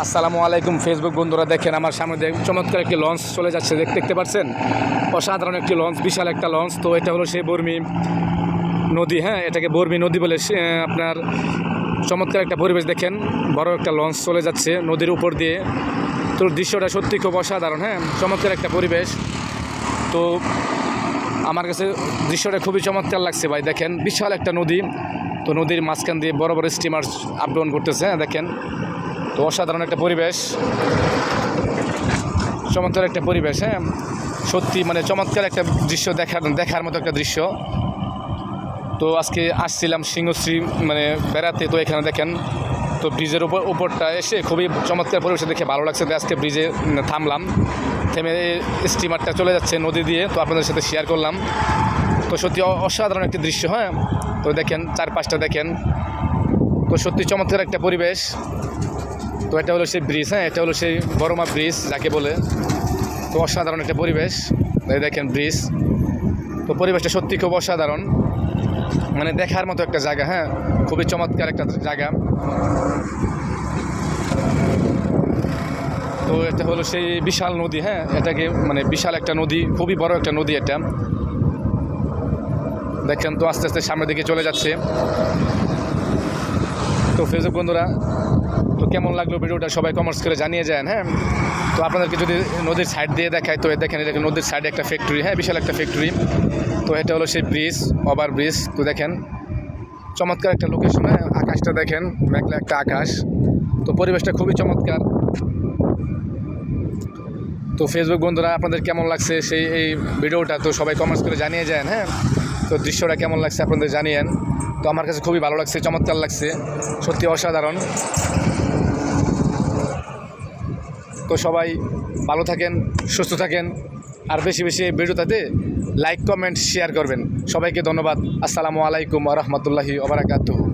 আসসালামু আলাইকুম ফেসবুক বন্ধুরা, দেখেন আমার সামনে চমৎকার একটি লঞ্চ চলে যাচ্ছে, দেখতে পাচ্ছেন। অসাধারণ একটি লঞ্চ, বিশাল একটা লঞ্চ। তো এটা হলো সেই বর্মি নদী, হ্যাঁ, এটাকে বর্মি নদী বলে। আপনার চমৎকার একটা পরিবেশ, দেখেন বড় একটা লঞ্চ চলে যাচ্ছে নদীর উপর দিয়ে। তো দৃশ্যটা সত্যি খুব অসাধারণ, হ্যাঁ, চমৎকার একটা পরিবেশ। তো আমার কাছে দৃশ্যটা খুবই চমৎকার লাগছে ভাই। দেখেন বিশাল একটা নদী, তো নদীর মাঝখান দিয়ে বড় বড় স্টিমার আপ ডাউন করতেছে, হ্যাঁ দেখেন। তো অসাধারণ একটা পরিবেশ, চমৎকার একটা পরিবেশ, হ্যাঁ, সত্যি মানে চমৎকার একটা দৃশ্য, দেখার মতো একটা দৃশ্য। তো আজকে আসছিলাম সিংহশ্রী মানে বেড়াতে, তো এখানে দেখেন তো ব্রিজের উপরটা এসে খুবই চমৎকার পরিবেশ দেখে ভালো লাগছে। আজকে ব্রিজে থামলাম, থেমে স্টিমারটা চলে যাচ্ছে নদী দিয়ে, তো আপনাদের সাথে শেয়ার করলাম। তো সত্যি অসাধারণ একটি দৃশ্য, হ্যাঁ। তো দেখেন চারপাশটা দেখেন, তো সত্যি চমৎকার একটা পরিবেশ। তো এটা হলো সেই ব্রিজ, হ্যাঁ, এটা হলো সেই বড়মা ব্রিজ যাকে বলে। তো অসাধারণ একটা পরিবেশ, এই দেখেন ব্রিজ। তো পরিবেশটা সত্যি খুব অসাধারণ, মানে দেখার মতো একটা জায়গা, হ্যাঁ, খুবই চমৎকার একটা জায়গা। তো এটা হলো সেই বিশাল নদী, হ্যাঁ, এটাকে মানে বিশাল একটা নদী, খুবই বড় একটা নদী এটা। দেখেন তো আস্তে আস্তে সামনের দিকে চলে যাচ্ছে। তো ফেসবুক বন্ধুরা, তো কেমন লাগলো ভিডিওটা সবাই কমেন্টস করে জানিয়ে যান, হ্যাঁ। তো আপনাদেরকে যদি নদীর সাইড দিয়ে দেখায়, তো দেখেন এটা নদীর সাইডে একটা ফ্যাক্টরি, হ্যাঁ, বিশাল একটা ফ্যাক্টরি। তো এটা হলো সেই ব্রিজ, ওভার ব্রিজ। তো দেখেন চমৎকার একটা লোকেশন, হ্যাঁ, আকাশটা দেখেন, মেঘলা একটা আকাশ। তো পরিবেশটা খুবই চমৎকার। তো ফেসবুক বন্ধুরা, আপনাদের কেমন লাগছে এই ভিডিওটা, তো সবাই কমেন্টস করে জানিয়ে যান, হ্যাঁ। তো দৃশ্যটা কেমন লাগছে আপনাদের জানিয়েন। তো আমার কাছে খুবই ভালো লাগছে, চমৎকার লাগছে, সত্যি অসাধারণ। তো সবাই ভালো থাকেন, সুস্থ থাকেন, আর বেশি বেশি এই ভিডিওটাতে লাইক কমেন্ট শেয়ার করবেন। সবাইকে ধন্যবাদ। আসসালামু আলাইকুম ওয়া রাহমাতুল্লাহি ওয়া বারাকাতুহু।